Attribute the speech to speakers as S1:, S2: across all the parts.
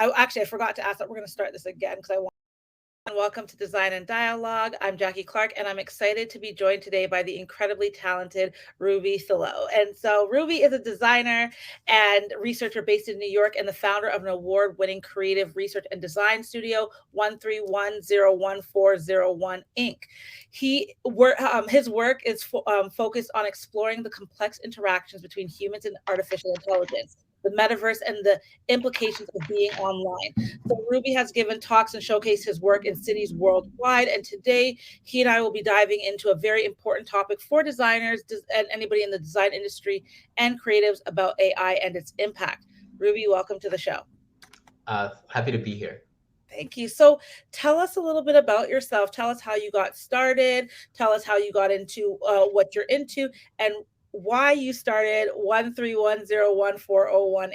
S1: I forgot to ask that. We're going to start this again because I want. And welcome to Design and Dialogue. I'm Jackie Clark, and I'm excited to be joined today by the incredibly talented Ruby Thilo. And so, Ruby is a designer and researcher based in New York and the founder of an award winning creative research and design studio, 131014001 Inc. His work is focused on exploring the complex interactions between humans and artificial intelligence, the metaverse, and the implications of being online. So Ruby has given talks and showcased his work in cities worldwide. And today he and I will be diving into a very important topic for designers and anybody in the design industry and creatives about AI and its impact. Ruby, welcome to the show.
S2: Happy to be here.
S1: Thank you. So tell us a little bit about yourself. Tell us how you got started. Tell us how you got into what you're into and why you started 131014001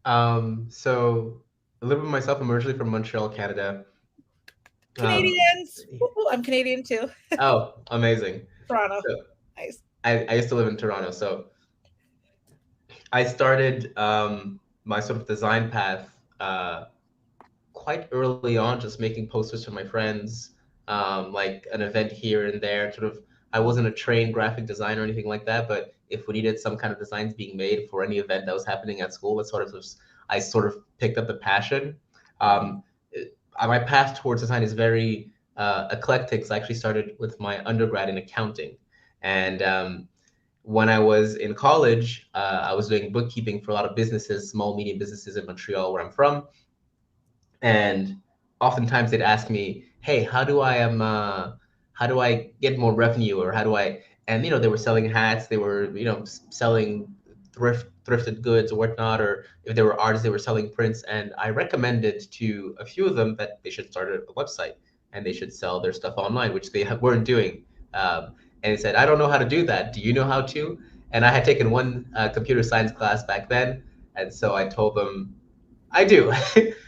S1: Inc.
S2: So a little bit of myself. I'm originally from Montreal, Canada. Um,
S1: Canadians. Woo-hoo, I'm Canadian too.
S2: oh, amazing.
S1: Toronto.
S2: So
S1: Nice.
S2: I used to live in Toronto. So I started my sort of design path quite early on, just making posters for my friends, like an event here and there. Sort of, I wasn't a trained graphic designer or anything like that, but if we needed some kind of designs being made for any event that was happening at school, I sort of picked up the passion. Um, my path towards design is very eclectic. So I actually started with my undergrad in accounting, and when I was in college, I was doing bookkeeping for a lot of businesses, small, medium businesses in Montreal, where I'm from. And oftentimes they'd ask me, "Hey, how do I get more revenue, or how do I?" And they were selling hats, they were selling thrifted goods or whatnot, or if they were artists, they were selling prints. And I recommended to a few of them that they should start a website and they should sell their stuff online, which they weren't doing. And they said, "I don't know how to do that. Do you know how to?" And I had taken one computer science class back then, and so I told them I do.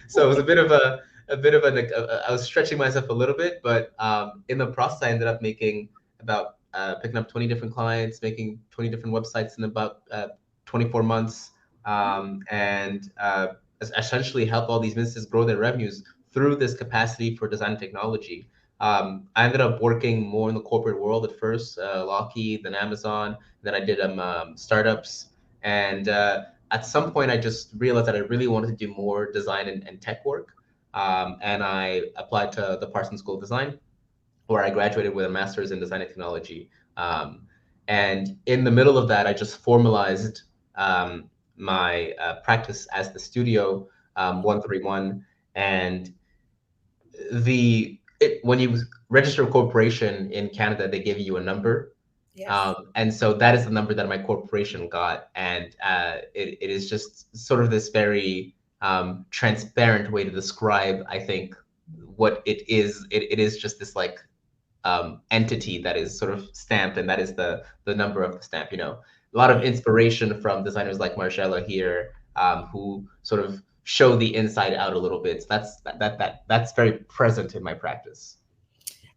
S2: So it was a bit of I was stretching myself a little bit, but in the process, I ended up making about picking up 20 different clients, making 20 different websites in about 24 months, and essentially help all these businesses grow their revenues through this capacity for design technology. I ended up working more in the corporate world at first, Lockheed, then Amazon. Then I did startups, and at some point, I just realized that I really wanted to do more design and tech work. And I applied to the Parsons School of Design, where I graduated with a master's in design and technology. And in the middle of that, I just formalized my practice as the Studio 131. And when you register a corporation in Canada, they give you a number.
S1: Yes.
S2: And so that is the number that my corporation got. And it is just sort of this very transparent way to describe, I think, what it is. It is just this like entity that is sort of stamped, and that is the number of the stamp. A lot of inspiration from designers like Marcella here, who sort of show the inside out a little bit. So that's very present in my practice.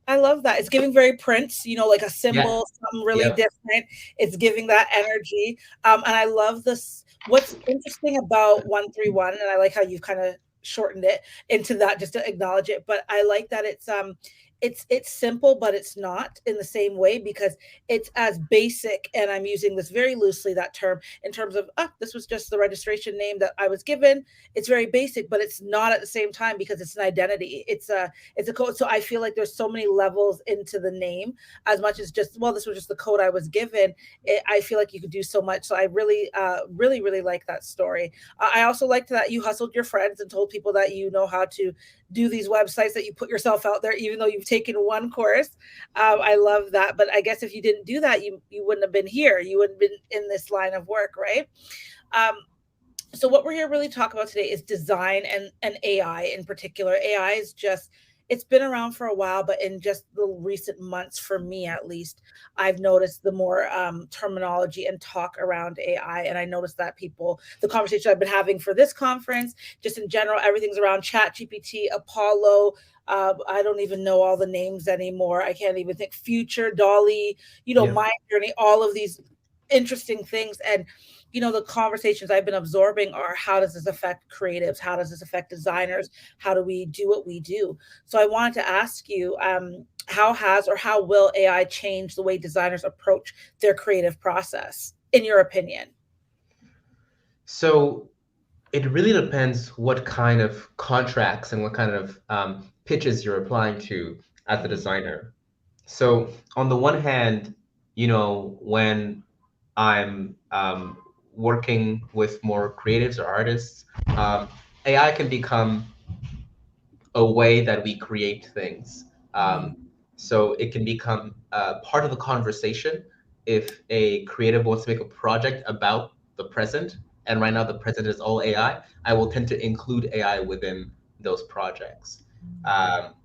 S1: I love that. It's giving very Prince, like a
S2: Yeah.
S1: symbol, something really
S2: Yep.
S1: different. It's giving that energy. And I love this. What's interesting about 131, and I like how you've kind of shortened it into that just to acknowledge it. But I like that it's simple, but it's not in the same way because it's as basic, and I'm using this very loosely, that term, in terms of this was just the registration name that I was given. It's very basic, but it's not at the same time because it's an identity. It's a code. So I feel like there's so many levels into the name, as much as just, well, this was just the code I was given. I feel like you could do so much. So I really really like that story. I also liked that you hustled your friends and told people that you know how to do these websites, that you put yourself out there even though you've taken one course. I love that. But I guess if you didn't do that, you wouldn't have been here, you wouldn't have been in this line of work, right? um, so what we're here really to talk about today is design and AI in particular. AI is just, it's been around for a while, but in just the recent months, for me at least, I've noticed the more terminology and talk around AI. And I noticed that the conversation I've been having for this conference, just in general, everything's around Chat GPT, Apollo. I don't even know all the names anymore. I can't even think. Future, Dolly,
S2: Yeah.
S1: My Journey, all of these interesting things. And the conversations I've been absorbing are, how does this affect creatives? How does this affect designers? How do we do what we do? So I wanted to ask you, how has or how will AI change the way designers approach their creative process, in your opinion?
S2: So it really depends what kind of contracts and what kind of pitches you're applying to as a
S1: Mm,
S2: designer. So on the one hand, when I'm working with more creatives or artists, um, AI can become a way that we create things.
S1: mm,
S2: So it can become part of the conversation if a creative wants to make a project about the present, and right now the present is all I will tend to include AI within those projects. Um,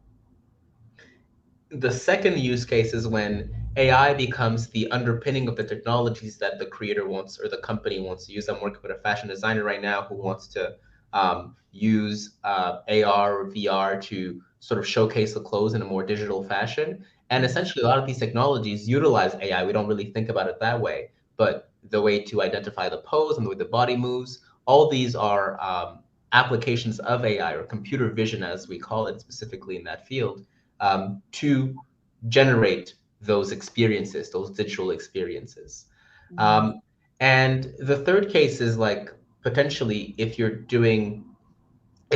S2: the second use case is when AI becomes the underpinning of the technologies that the creator wants or the company wants to use. I'm working with a fashion designer right now who wants to use AR or VR to sort of showcase the clothes in a more digital fashion. And
S1: mm,
S2: essentially, a lot of these technologies utilize AI. We don't really think about it that way, but the way to identify the pose and the way the body moves, all these are applications of AI or computer vision, as we call it specifically in that field, to generate those experiences, those digital experiences.
S1: mm,
S2: Um, and the third case is like potentially if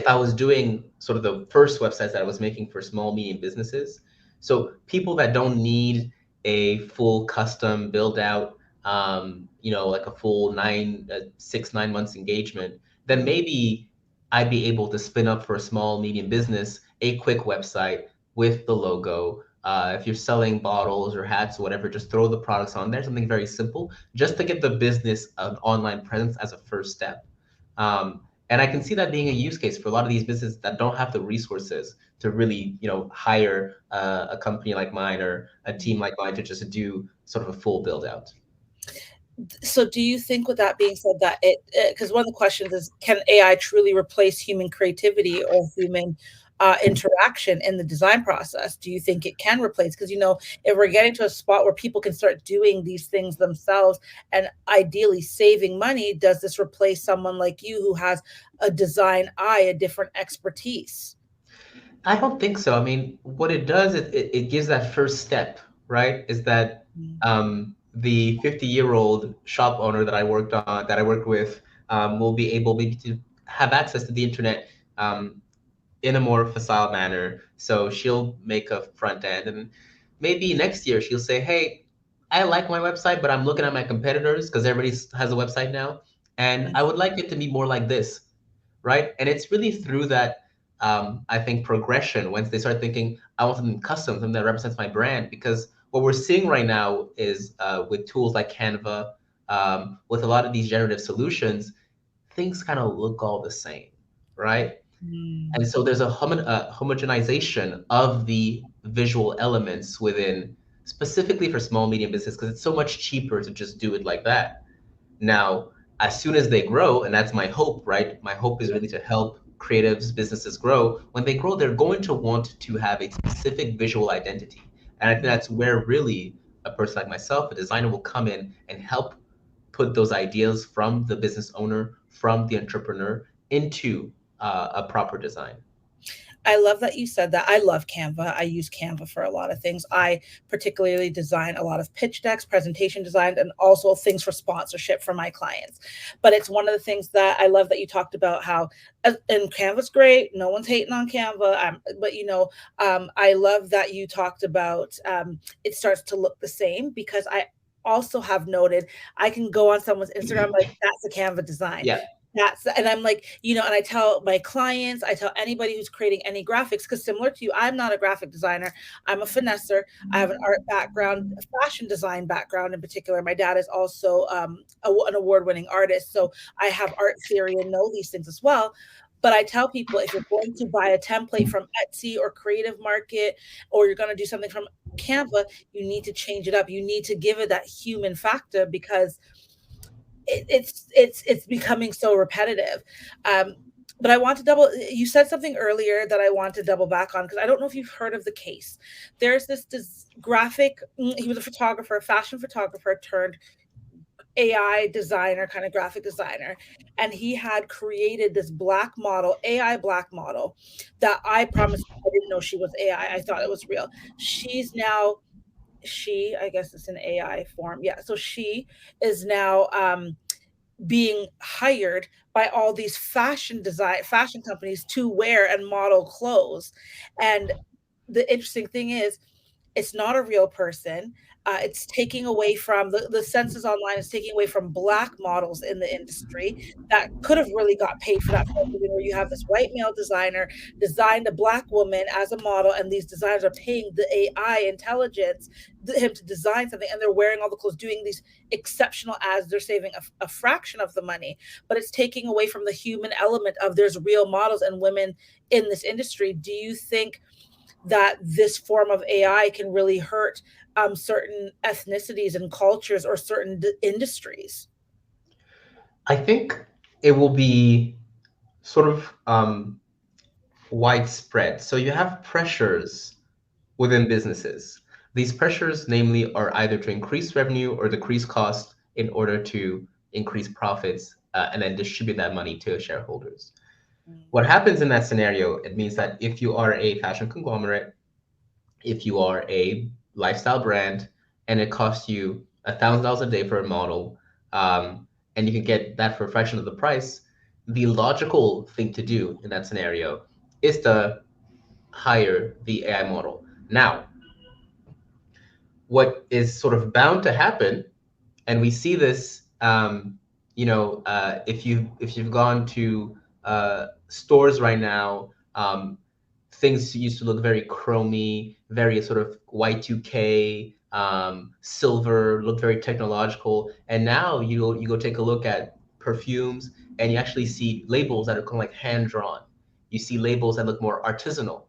S2: I was doing sort of the first websites that I was making for small, medium businesses, so people that don't need a full custom build out, like a full 9 months engagement, then
S1: mm,
S2: maybe I'd be able to spin up for a small, medium business a quick website with the logo. If you're selling bottles or hats or whatever, just throw the products on there, something very simple, just to get the business an online presence as a first step. And I can see that being a use case for a lot of these businesses that don't have the resources to really, hire a company like mine or a team
S1: mm.
S2: like mine to just do sort of a full build out.
S1: So do you think, with that being said, that because one of the questions is, can AI truly replace human creativity or human interaction in the design process? Do you think it can replace? Because, if we're getting to a spot where people can start doing these things themselves and ideally saving money, does this replace someone like you who has a design eye, a different expertise?
S2: I don't think so. I mean, what it does is it gives that first step, right? Is that
S1: Mm,
S2: the 50-year-old shop owner that I worked with, will be able maybe to have access to the internet in a more facile manner. So she'll make a front end, and maybe next year she'll say, "Hey, I like my website, but I'm looking at my competitors because everybody has a website now, and
S1: mm,
S2: I would like it to be more like this." Right? And it's really through that, I think, progression once they start thinking, I want something custom, something that represents my brand. Because what we're seeing right now is with tools like Canva, with a lot of these generative solutions, things kind of look all the same, right?
S1: mm.
S2: And so there's a homogenization of the visual elements within, specifically for small, medium business, because it's so much cheaper to just do it like that. Now, as soon as they grow, and that's my hope, right? My hope is really to help creatives, businesses grow. When they grow, they're going to want to have a specific visual identity. And I think that's where really a person like myself, a designer, will come in and help put those ideas from the business owner, from the entrepreneur into a proper design.
S1: I love that you said that. I love Canva. I use Canva for a lot of things. I particularly design a lot of pitch decks, presentation design, and also things for sponsorship for my clients. But it's one of the things that I love that you talked about, how, and Canva's great. No one's hating on Canva. But, I love that you talked about, it starts to look the same, because I also have noted, I can go on someone's Instagram, like, that's a Canva design.
S2: Yeah.
S1: And I'm like, and I tell my clients, I tell anybody who's creating any graphics, because similar to you, I'm not a graphic designer. I'm a finesser. I have an art background, a fashion design background in particular. My dad is also an award winning artist. So I have art theory and know these things as well. But I tell people, if you're going to buy a template from Etsy or Creative Market, or you're going to do something from Canva, you need to change it up. You need to give it that human factor, because it's becoming so repetitive. Um, but I want to double. You said something earlier that I want to double back on, because I don't know if you've heard of the case. There's this graphic. He was a photographer, a fashion photographer turned AI designer, kind of graphic designer, and he had created this black model, AI black model, that I promise I didn't know she was AI. I thought it was real. She's now she, I guess it's an AI form. Yeah, so she is now being hired by all these fashion companies to wear and model clothes. And the interesting thing is it's not a real person. It's taking away from the census online is taking away from black models in the industry that could have really got paid for that. Where you have this white male designer designed a black woman as a model, and these designers are paying the AI intelligence him to design something, and they're wearing all the clothes, doing these exceptional ads. They're saving a fraction of the money, but it's taking away from the human element of there's real models and women in this industry. Do you think that this form of AI can really hurt certain ethnicities and cultures or certain industries?
S2: I think it will be sort of widespread. So you have pressures within businesses. These pressures, namely, are either to increase revenue or decrease cost in order to increase profits and then distribute that money to shareholders.
S1: Mm,
S2: What happens in that scenario, it means that if you are a fashion conglomerate, if you are a lifestyle brand, and it costs you $1,000 a day for a model, and you can get that for a fraction of the price, the logical thing to do in that scenario is to hire the AI model. Now, what is sort of bound to happen, and we see this, if you've gone to stores right now, things used to look very chromy, very sort of Y2K, silver, look very technological, and now you go take a look at perfumes, and you actually see labels that are kind of like hand drawn. You see labels that look more artisanal,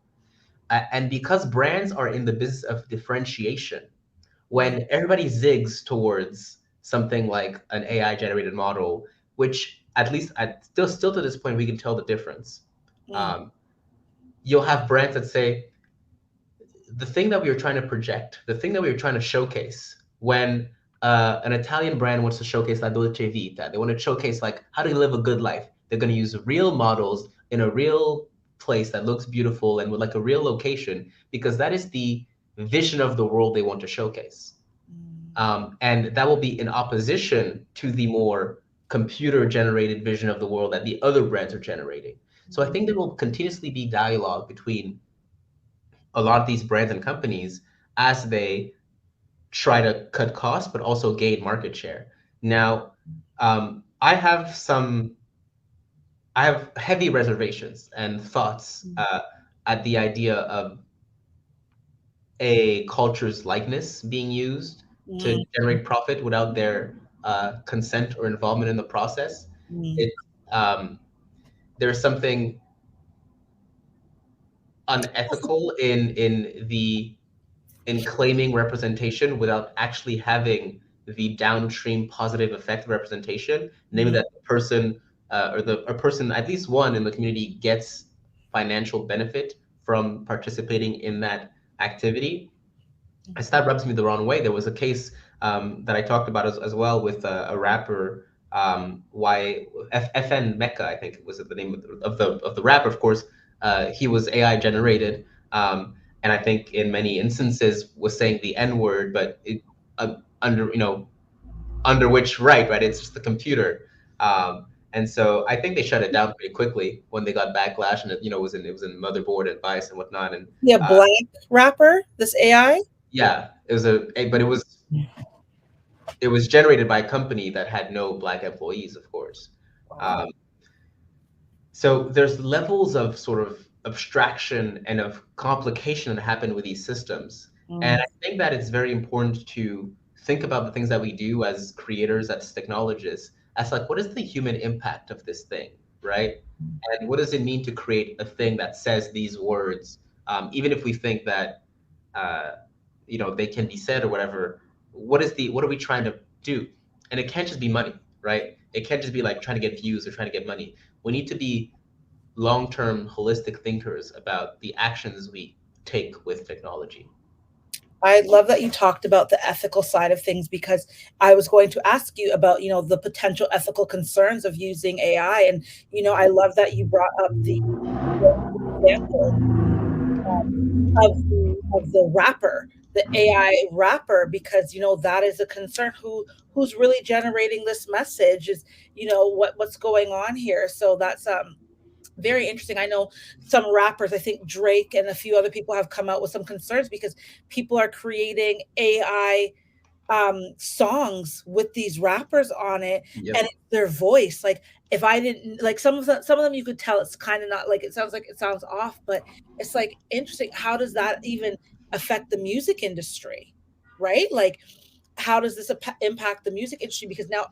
S2: and because brands are in the business of differentiation,
S1: mm,
S2: when everybody zigs towards something like an AI generated model, which at least at still to this point we can tell the difference.
S1: mm,
S2: Um, you'll have brands that say the thing that we were trying to project, the thing that we were trying to showcase when an Italian brand wants to showcase La Dolce Vita, they want to showcase like how to live a good life. They're going to use real models in a real place that looks beautiful and with like a real location because that is the vision of the world they want to showcase.
S1: mm,
S2: And that will be in opposition to the more computer generated vision of the world that the other brands are generating. So I
S1: mm,
S2: think there will continuously be dialogue between a lot of these brands and companies as they try to cut costs, but also gain market share. Now, I have heavy reservations and thoughts
S1: mm,
S2: at the idea of a culture's likeness being used to
S1: mm,
S2: generate profit without their consent or involvement in the process.
S1: mm,
S2: It there's something unethical in claiming representation without actually having the downstream positive effect of representation, namely
S1: mm,
S2: that the person or the a person, at least one in the community, gets financial benefit from participating in that activity. It's that rubs me the wrong way. There was a case that I talked about as well with a rapper, FN Mecca, I think was the name of the rapper. Of course, he was AI generated, and I think in many instances was saying the N word, but under under which right, it's just the computer. And so I think they shut it down pretty quickly when they got backlash, and it was in motherboard advice and whatnot. And
S1: yeah,
S2: uh,
S1: black rapper, this AI.
S2: yeah, it was but it was generated by a company that had no black employees, of course.
S1: Wow.
S2: Um, so there's levels of sort of abstraction and of complication that happen with these systems. And
S1: Mm,
S2: I think that it's very important to think about the things that we do as creators, as technologists, as like, what is the human impact of this thing, right? And what does it mean to create a thing that says these words, even if we think that uh, they can be said or whatever. What are we trying to do? And it can't just be money, right? It can't just be like trying to get views or trying to get money. We need to be long-term holistic thinkers about the actions we take with technology.
S1: I love that you talked about the ethical side of things because I was going to ask you about, the potential ethical concerns of using AI. And, I love that you brought up the example of the rapper, the AI rapper, because that is a concern. Who's really generating this message is what's going on here. So that's very interesting. I know some rappers, I think Drake and a few other people have come out with some concerns because people are creating AI songs with these rappers on it, and
S2: Yep.
S1: it's their voice. Like, if I didn't like some of them, you could tell it's kind of not like, it sounds off, but it's like interesting. How does that even affect the music industry, right? Like, how does this impact the music industry? Because now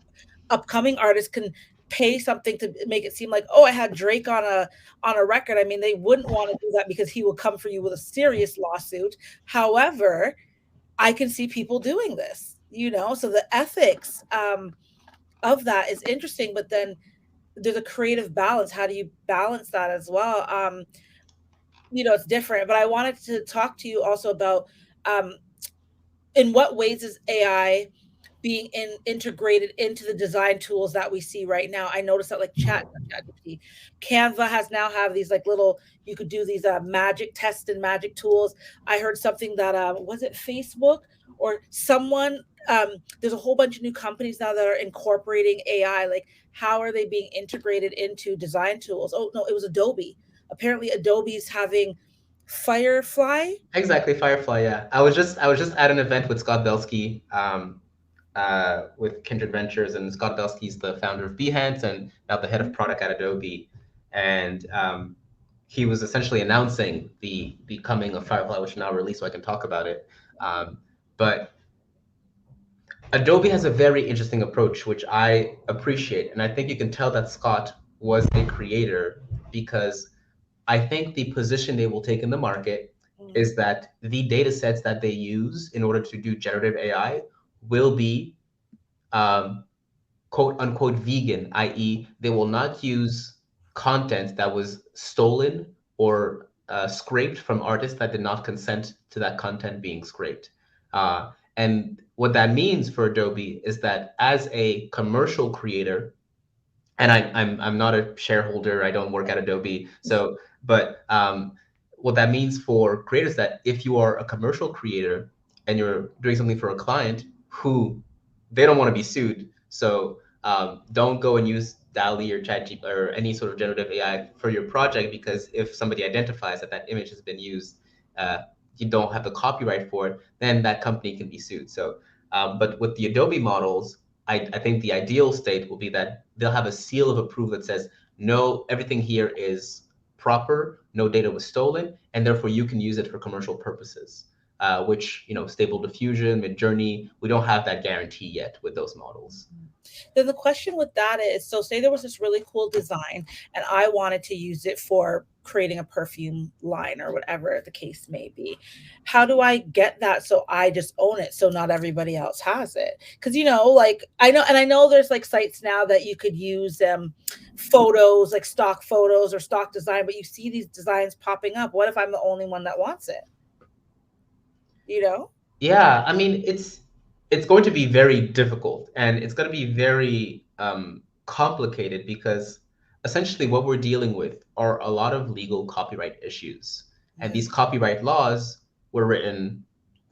S1: upcoming artists can pay something to make it seem like, oh, I had Drake on a record. I mean, they wouldn't want to do that because he will come for you with a serious lawsuit. However, I can see people doing this, so the ethics of that is interesting, but then there's a creative balance. How do you balance that as well? It's different, but I wanted to talk to you also about um, in what ways is AI being integrated into the design tools that we see right now. I noticed that like ChatGPT, Canva has now have these like little, you could do these magic tests and magic tools. I heard something that was it Facebook or someone, there's a whole bunch of new companies now that are incorporating AI. Like, how are they being integrated into design tools? Oh no, it was Adobe. Apparently Adobe's having Firefly.
S2: Exactly, Firefly. Yeah, I was just at an event with Scott Belsky, with Kindred Ventures, and Scott Belsky's the founder of Behance and now the head of product at Adobe, and he was essentially announcing the coming of Firefly, which is now released, so I can talk about it. But Adobe has a very interesting approach, which I appreciate, and I think you can tell that Scott was a creator because I think the position they will take in the market
S1: Mm,
S2: is that the data sets that they use in order to do generative AI will be um, quote unquote vegan, i.e., they will not use content that was stolen or scraped from artists that did not consent to that content being scraped. And what that means for Adobe is that as a commercial creator, and I'm not a shareholder. I don't work at Adobe. So, but what that means for creators that if you are a commercial creator and you're doing something for a client who they don't want to be sued, so don't go and use DALL-E or ChatGPT or any sort of generative AI for your project because if somebody identifies that that image has been used, uh, you don't have the copyright for it, then that company can be sued. So, but with the Adobe models, I think the ideal state will be that they'll have a seal of approval that says, no, everything here is proper, no data was stolen, and therefore you can use it for commercial purposes. Which, Stable Diffusion, Midjourney, we don't have that guarantee yet with those models.
S1: then the question with that is, so say there was this really cool design and I wanted to use it for creating a perfume line or whatever the case may be. How do I get that so I just own it so not everybody else has it? Because like I know there's like sites now that you could use photos, like stock photos or stock design, but you see these designs popping up. What if I'm the only one that wants it? You know?
S2: Yeah, I mean, it's going to be very difficult and it's going to be very complicated because essentially what we're dealing with are a lot of legal copyright issues. And
S1: Yeah.
S2: these copyright laws were written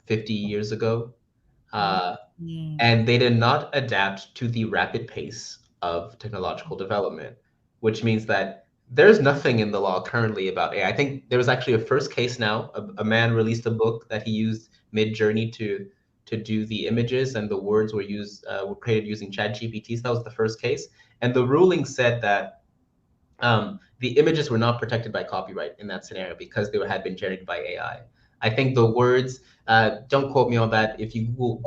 S2: 50 years ago. Uh,
S1: Mm.
S2: and they did not adapt to the rapid pace of technological development, which means that there's nothing in the law currently about AI. I think there was actually a first case now. A man released a book that he used Midjourney to do the images, and the words were created using ChatGPT. So that was the first case, and the ruling said that the images were not protected by copyright in that scenario because they had been generated by AI. I think the words, don't quote me on that. If you Google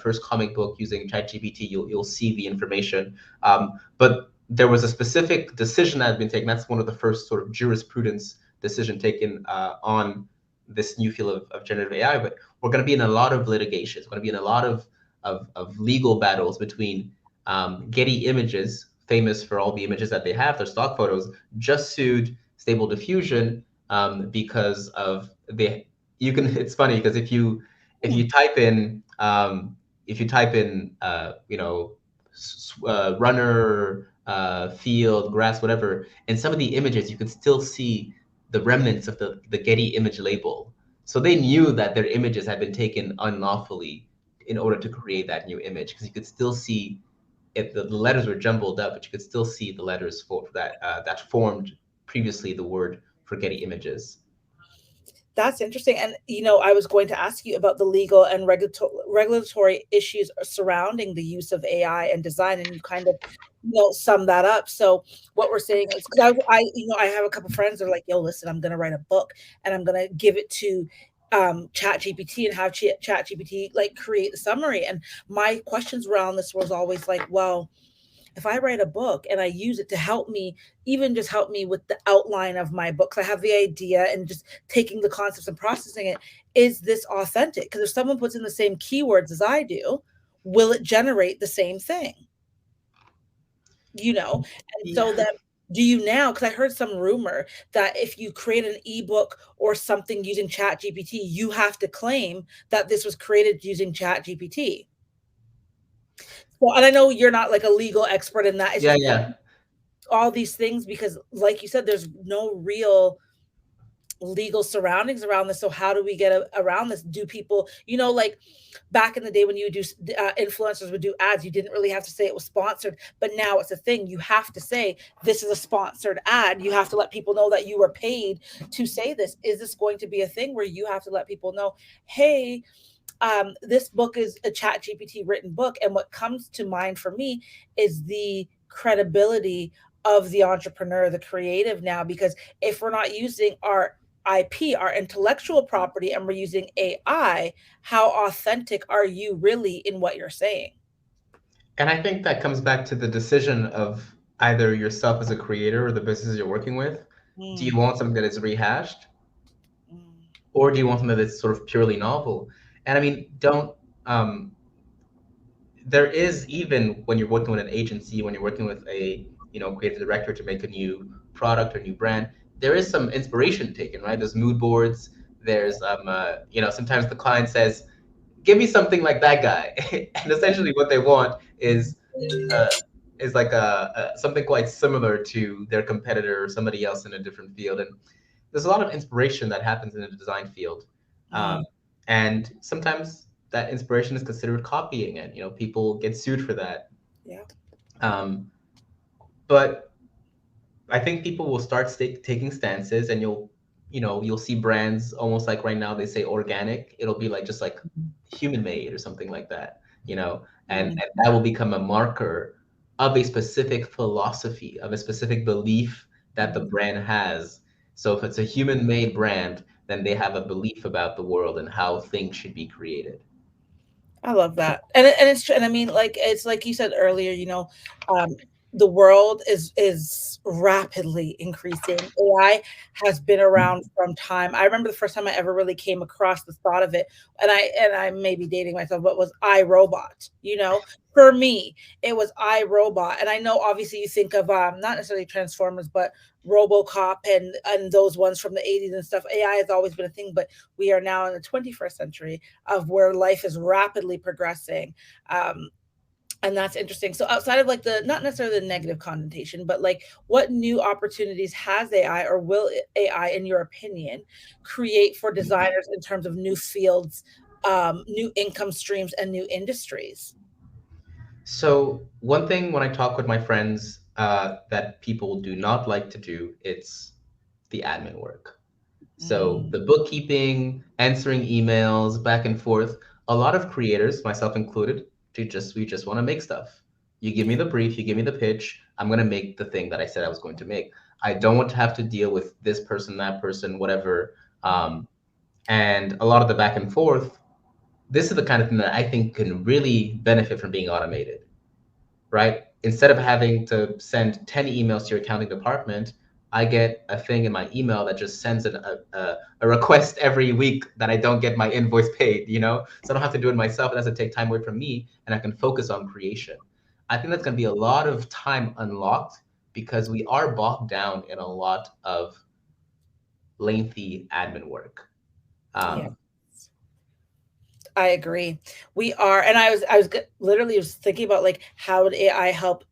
S2: first comic book using ChatGPT, you'll see the information. But there was a specific decision that had been taken. That's one of the first sort of jurisprudence decision taken on this new field of generative AI. But we're going to be in a lot of litigations. We're going to be in a lot of legal battles between Getty Images, famous for all the images that they have, their stock photos, just sued Stable Diffusion because of you can it's funny because if
S1: Hmm.
S2: you type in runner, field, grass, whatever, in some of the images you can still see the remnants of the Getty image label. So they knew that their images had been taken unlawfully in order to create that new image, because you could still see it, the letters were jumbled up, but you could still see the letters for that that formed previously the word for Getty images.
S1: That's interesting. And, I was going to ask you about the legal and regulatory issues surrounding the use of AI and design, and you kind of, sum that up. So what we're saying is, because I have a couple friends that are like, yo, listen, I'm going to write a book and I'm going to give it to chat gpt and have chat gpt like create the summary. And my questions around this was always like, well, if I write a book and I use it to help me, even just help me with the outline of my books, I have the idea and just taking the concepts and processing it, is this authentic? Because if someone puts in the same keywords as I do, will it generate the same thing? And so
S2: Yeah.
S1: then do you now, because I heard some rumor that if you create an ebook or something using chat gpt, you have to claim that this was created using chat gpt. Well, and I know you're not like a legal expert in that. It's
S2: Yeah,
S1: just
S2: yeah.
S1: all these things, because like you said, there's no real legal surroundings around this. So how do we get around this? Do people, like back in the day when you do influencers would do ads, you didn't really have to say it was sponsored, but now it's a thing. You have to say this is a sponsored ad. You have to let people know that you were paid to say this. Is this going to be a thing where you have to let people know, hey, this book is a chat gpt written book? And what comes to mind for me is the credibility of the entrepreneur, the creative now, because if we're not using our IP, our intellectual property, and we're using AI, how authentic are you really in what you're saying?
S2: And I think that comes back to the decision of either yourself as a creator or the business you're working with. Do you
S1: Mm,
S2: want something that is rehashed,
S1: mm,
S2: or do you want something that's sort of purely novel? And I mean, don't there is, even when you're working with an agency, when you're working with a creative director to make a new product or new brand, there is some inspiration taken, right? There's mood boards. There's sometimes the client says, give me something like that guy. And essentially what they want uh, is like something quite similar to their competitor or somebody else in a different field. And there's a lot of inspiration that happens in the design field, um,
S1: mm,
S2: and sometimes that inspiration is considered copying, and people get sued for that.
S1: yeah.
S2: Um, but I think people will start taking stances, and you'll see brands almost like right now they say organic. It'll be like just like human made or something like that,
S1: Mm,
S2: and that will become a marker of a specific philosophy, of a specific belief that the
S1: mm.
S2: brand has. So if it's a human made brand, then they have a belief about the world and how things should be created.
S1: I love that. And it's true. And I mean, like, it's like you said earlier, um, the world is rapidly increasing. AI has been around from time. I remember the first time I ever really came across the thought of it, and I may be dating myself, but was iRobot, For me, it was iRobot. And I know obviously you think of not necessarily Transformers, but RoboCop and those ones from the 80s and stuff. AI has always been a thing, but we are now in the 21st century of where life is rapidly progressing. Um, and that's interesting. So outside of like the not necessarily the negative connotation, but like what new opportunities has AI or will AI, in your opinion, create for designers in terms of new fields, new income streams, and new industries?
S2: So one thing when I talk with my friends that people do not like to do, it's the admin work. So
S1: Mm,
S2: the bookkeeping, answering emails, back and forth. A lot of creators, myself included, we just want to make stuff. You give me
S1: yeah.
S2: the brief, you give me the pitch, I'm gonna make the thing that I said I was going to make. I don't want to have to deal with this person, that person, whatever. And a lot of the back and forth, this is the kind of thing that I think can really benefit from being automated, right? Instead of having to send 10 emails to your accounting department, I get a thing in my email that just sends a request every week that I don't get my invoice paid, So I don't have to do it myself. It doesn't take time away from me, and I can focus on creation. I think that's going to be a lot of time unlocked because we are bogged down in a lot of lengthy admin work.
S1: Yeah.
S2: Um,
S1: I agree. We are, and literally was thinking about like how would AI help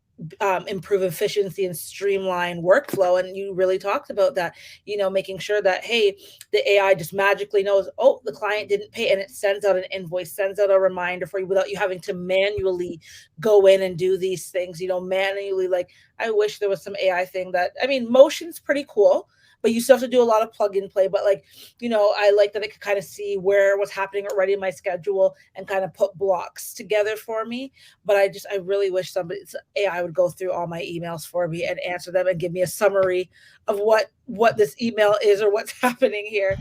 S1: improve efficiency and streamline workflow, and you really talked about that. Making sure that hey, the AI just magically knows, oh, the client didn't pay, and it sends out an invoice, sends out a reminder for you without you having to manually go in and do these things. Manually. Like I wish there was some AI thing that I mean, motion's pretty cool, but you still have to do a lot of plug and play. But like I like that I could kind of see where what's happening already in my schedule and kind of put blocks together for me. But I really wish somebody AI would go through all my emails for me and answer them and give me a summary of what this email is or what's happening here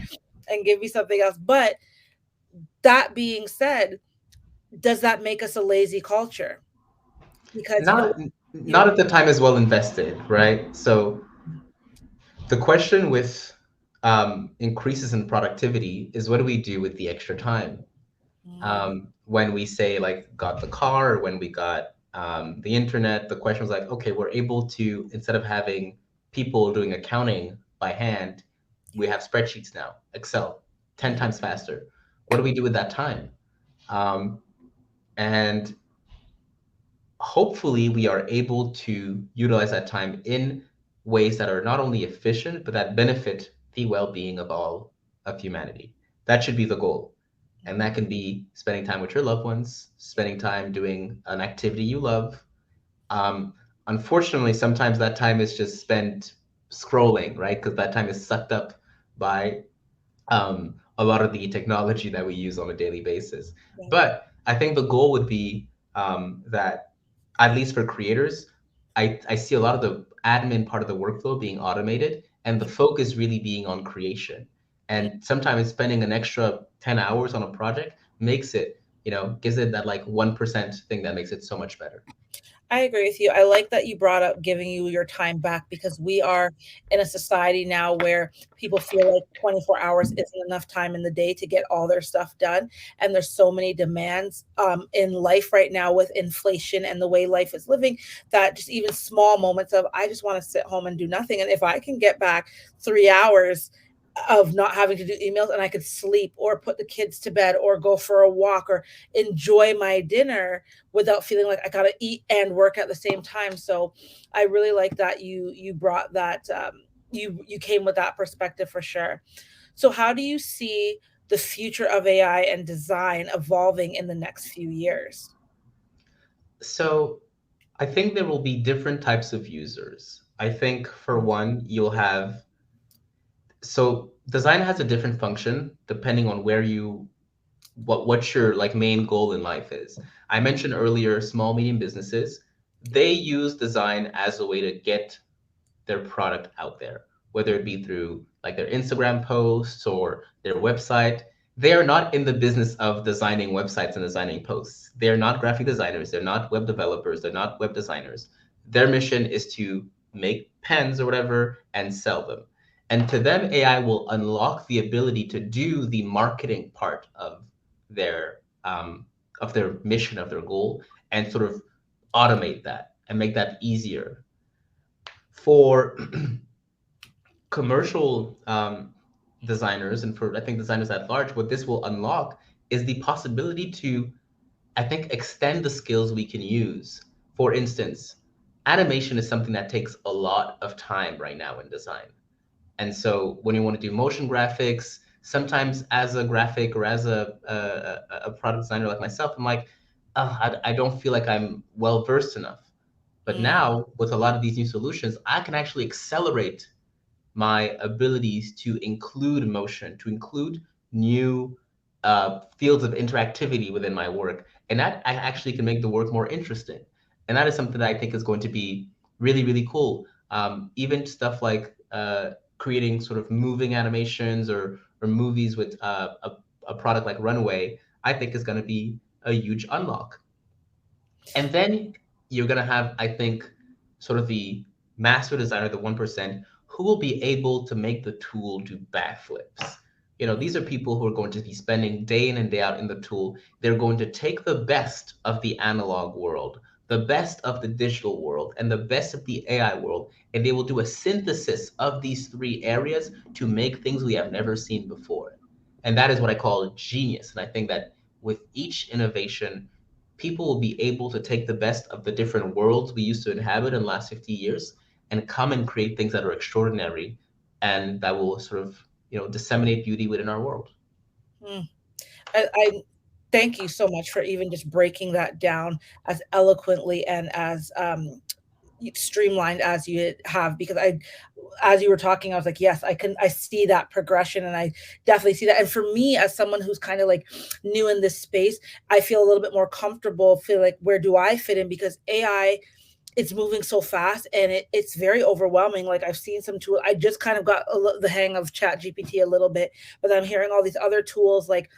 S1: and give me something else. But that being said, does that make us a lazy culture? Because
S2: not
S1: you know
S2: not if the time is well invested, right? So the question with increases in productivity is what do we do with the extra time?
S1: mm,
S2: When we say like got the car or when we got the internet, the question was like, okay, we're able to, instead of having people doing accounting by hand, we
S1: yeah,
S2: have spreadsheets now, Excel, 10
S1: mm,
S2: times faster. What do we do with that time? Um, and hopefully we are able to utilize that time in ways that are not only efficient, but that benefit the well-being of all of humanity. That should be the goal. And that can
S1: mm,
S2: be spending time with your loved ones, spending time doing an activity you love. Um, Unfortunately, sometimes that time is just spent scrolling, right? Because that time is sucked up by a lot of the technology that we use on a daily basis.
S1: yeah,
S2: But I think the goal would be that, at least for creators, I see a lot of the admin part of the workflow being automated and the
S1: yeah,
S2: focus really being on creation.
S1: yeah.
S2: And sometimes spending an extra 10 hours on a project makes it, gives it that like 1% thing that makes it so much better.
S1: I agree with you. I like that you brought up giving you your time back because we are in a society now where people feel like 24 hours isn't enough time in the day to get all their stuff done. And there's so many demands in life right now with inflation and the way life is living that just even small moments of, I just want to sit home and do nothing. And if I can get back 3 hours of not having to do emails and I could sleep or put the kids to bed or go for a walk or enjoy my dinner without feeling like I gotta eat and work at the same time. So I really like that you brought that you came with that perspective for sure. So how do you see the future of AI and design evolving in the next few years?
S2: So I think there will be different types of users. I think for one, you'll have so design has a different function depending on where you what your like main goal in life is. I mentioned earlier small medium businesses, they use design as a way to get their product out there, whether it be through like their Instagram posts or their website. They are not in the business of designing websites and designing posts. They're not graphic designers, they're not web developers, they're not web designers. Their mission is to make pens or whatever and sell them. And to them, AI will unlock the ability to do the marketing part their of their mission, of their goal, and sort of automate that and make that easier for commercial designers and for I think designers at large. What this will unlock is the possibility to, I think, extend the skills we can use. For instance, animation is something that takes a lot of time right now in design. And so when you want to do motion graphics, sometimes as a graphic or as a product designer like myself, I'm like, oh, I don't feel like I'm well versed enough. But
S1: Mm,
S2: now with a lot of these new solutions, I can actually accelerate my abilities to include emotion, to include new fields of interactivity within my work. And that I actually can make the work more interesting. And that is something that I think is going to be really, really cool. Even stuff like creating sort of moving animations or movies with a product like Runway, I think is going to be a huge unlock. And then you're going to have, I think, sort of the master designer, the 1%, who will be able to make the tool do backflips. These are
S1: mm,
S2: people who are going to be spending day in and day out in the tool. They're going to take the best of the analog world, the best of the digital world, and the best of the AI world, and they will do a synthesis of these three areas to make things we have never seen before. And that is what I call genius. And I think that with each innovation, people will be able to take the best of the different worlds we used to inhabit in the last 50 years and come and create things that are extraordinary and that will sort of, disseminate beauty within our world.
S1: Mm. I thank you so much for even just breaking that down as eloquently and as streamlined as you have, because I, as you were talking, I was like, yes, I see that progression, and I definitely see that. And for me, as someone who's kind of like new in this space, I feel a little bit more comfortable, feel like, where do I fit in? Because AI, it's moving so fast, and it's very overwhelming. Like, I've seen some tools, I just kind of got the hang of Chat GPT a little bit, but I'm hearing all these other tools. Like,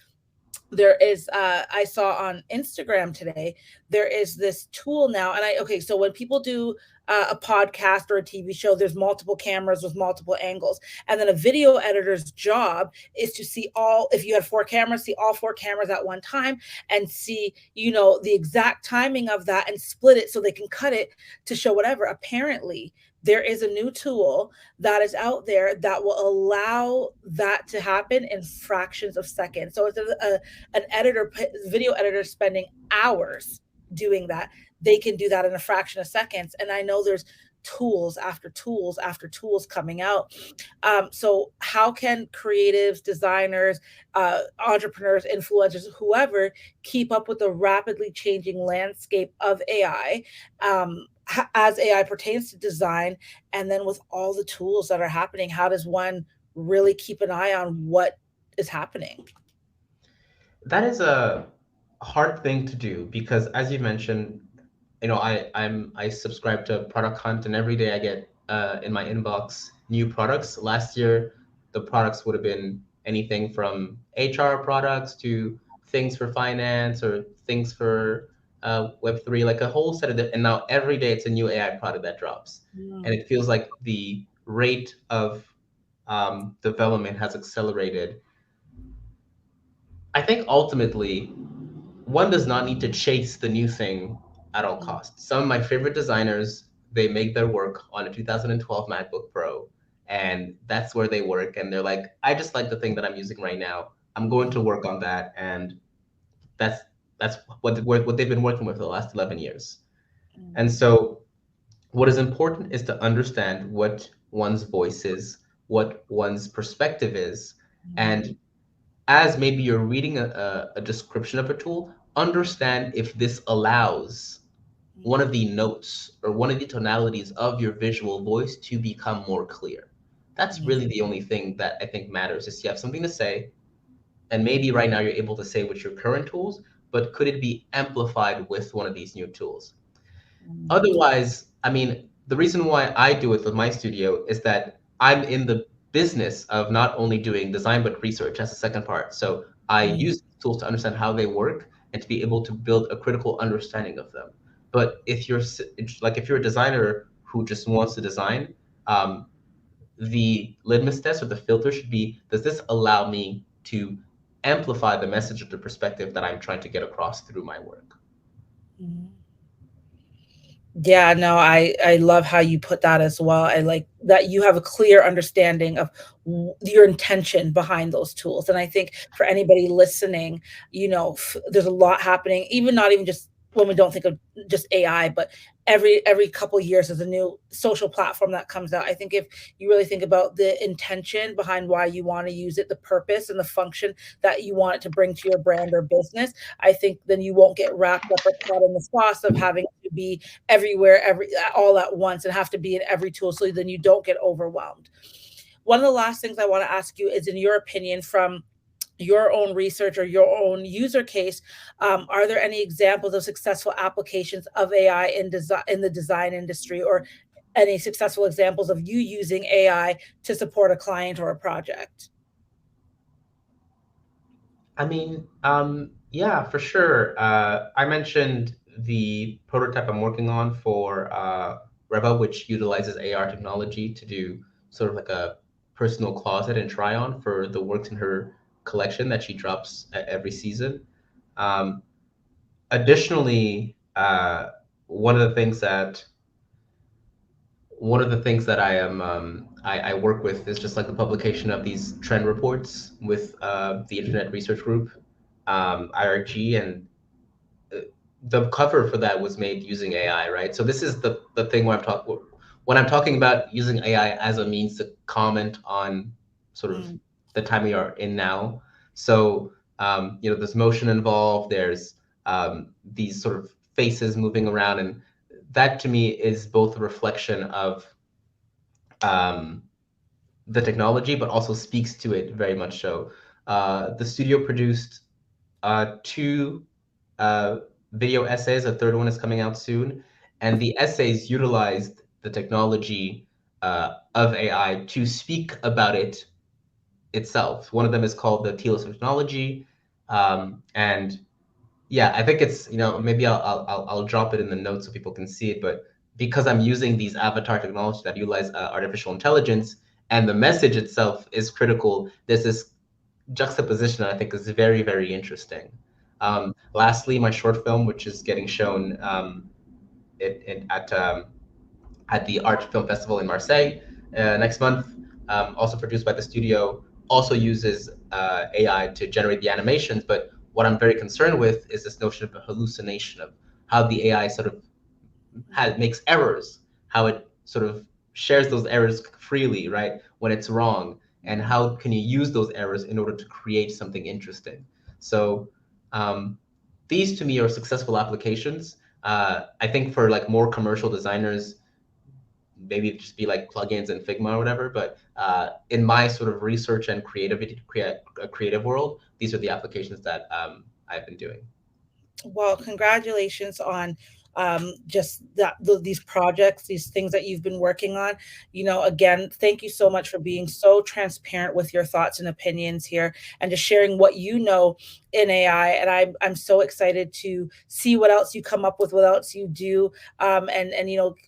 S1: there is, I saw on Instagram today, there is this tool now. And I, okay, so when people do a podcast or a TV show, there's multiple cameras with multiple angles, and then a video editor's job is to see all, if you had four cameras, see all four cameras at one time, and see, the exact timing of that, and split it so they can cut it to show whatever. Apparently there is a new tool that is out there that will allow that to happen in fractions of seconds. So it's an editor, video editor, spending hours doing that, they can do that in a fraction of seconds. And I know there's tools after tools after tools coming out. So how can creatives, designers, entrepreneurs, influencers, whoever, keep up with the rapidly changing landscape of AI, as AI pertains to design? And then with all the tools that are happening, how does one really keep an eye on what is happening?
S2: That is a hard thing to do because, as you mentioned, I subscribe to product hunt, and every day I get in my inbox new products. Last year, the products would have been anything from HR products to things for finance or things for Web3, like a whole set of and now every day it's a new AI product that drops, and
S1: Mm,
S2: it feels like the rate of development has accelerated. I think ultimately one does not need to chase the new thing at all
S1: mm,
S2: costs. Some of my favorite designers, they make their work on a 2012 MacBook Pro, and that's where they work. And they're like, I just like the thing that I'm using right now. I'm going
S1: mm,
S2: to work on that, and that's that's what they've been working with for the last 11 years.
S1: mm,
S2: And so, what is important is to understand what one's voice is, what one's perspective is,
S1: mm,
S2: and as maybe you're reading a description of a tool, understand if this allows one of
S1: mm,
S2: the notes or one of the tonalities of your visual voice to become more clear. That's
S1: mm,
S2: really the only thing that I think matters is you have something to say, and maybe right now you're able to say with your current tools, but could it be amplified with one of these new tools?
S1: mm,
S2: Otherwise, I mean, the reason why I do it with my studio is that I'm in the business of not only doing design but research. That's the second part. So I
S1: mm,
S2: use tools to understand how they work and to be able to build a critical understanding of them. But if you're a designer who just wants to design, um, the litmus test or the filter should be: does this allow me to amplify the message or the perspective that I'm trying to get across through my work?
S1: mm. Yeah, no, I love how you put that as well. I like that you have a clear understanding of your intention behind those tools. And I think for anybody listening, there's a lot happening. Even not even just when we don't think of just AI, but every couple of years there's a new social platform that comes out. I think if you really think about the intention behind why you want to use it, the purpose and the function that you want it to bring to your brand or business, I think then you won't get wrapped up or caught in the sauce of having to be everywhere, all at once, and have to be in every tool, so then you don't get overwhelmed. One of the last things I want to ask you is, in your opinion, from your own research or your own user case, are there any examples of successful applications of AI in the design industry, or any successful examples of you using AI to support a client or a project?
S2: I mean, yeah, for sure. I mentioned the prototype I'm working on for Reva, which utilizes AR technology to do sort of like a personal closet and try on for the works in her collection that she drops every season. Um, Additionally, one of the things that one of the things that I work with is just like the publication of these trend reports with the Internet Research Group, IRG, and uh, the cover for that was made using AI, right? So this is the thing when I'm talking about using AI as a means to comment on sort of
S1: Mm.
S2: the time we are in now. So there's motion involved. There's these sort of faces moving around, and that to me is both a reflection of um, the technology, but also speaks to it very much so. The studio produced two uh, video essays. A third one is coming out soon, and the essays utilized the technology of AI to speak about it itself. One of them is called the Telos technology, and yeah, I think it's maybe I'll drop it in the notes so people can see it, but because I'm using these avatar technologies that utilize artificial intelligence and the message itself is critical, there's this juxtaposition that I think is very, very interesting. Lastly, my short film, which is getting shown at the Art Film Festival in Marseille next month, also produced by the studio, also uses AI to generate the animations. But what I'm very concerned with is this notion of a hallucination of how the AI sort of makes errors, how it sort of shares those errors freely, right, when it's wrong, and how can you use those errors in order to create something interesting. So um, these to me are successful applications. I think for like more commercial designers, maybe just be like plugins and Figma or whatever. But in my sort of research and creative world, these are the applications that I've been doing.
S1: Well, congratulations on just these projects, these things that you've been working on. Again, thank you so much for being so transparent with your thoughts and opinions here, and just sharing what you know in AI. And I'm so excited to see what else you come up with, what else you do, and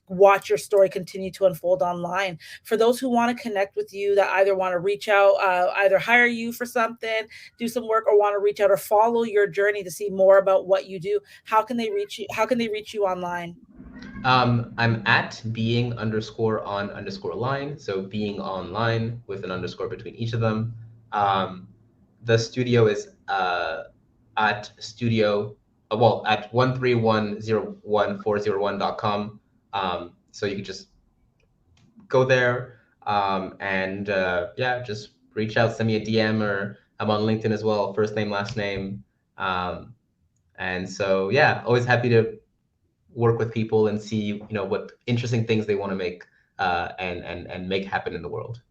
S1: watch your story continue to unfold online. For those who want to connect with you, that either want to reach out, either hire you for something, do some work, or want to reach out or follow your journey to see more about what you do, how can they reach you? How can they reach you online?
S2: I'm at being underscore on underscore line. So being online with an underscore between each of them. Um, the studio is at studio, well, at 1310140one.com. So you can just go there and yeah, just reach out, send me a DM, or I'm on LinkedIn as well, first name, last name. Um, and so, yeah, always happy to work with people and see what interesting things they want to make and make happen in the world.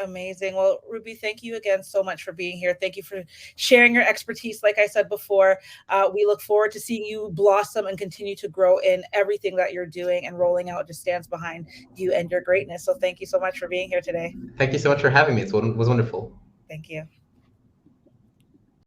S1: Amazing. Well, Ruby, thank you again so much for being here. Thank you for sharing your expertise. Like I said before, we look forward to seeing you blossom and continue to grow in everything that you're doing, and rolling out just stands behind you and your greatness. So thank you so much for being here today.
S2: Thank you so much for having me. It was wonderful.
S1: Thank you.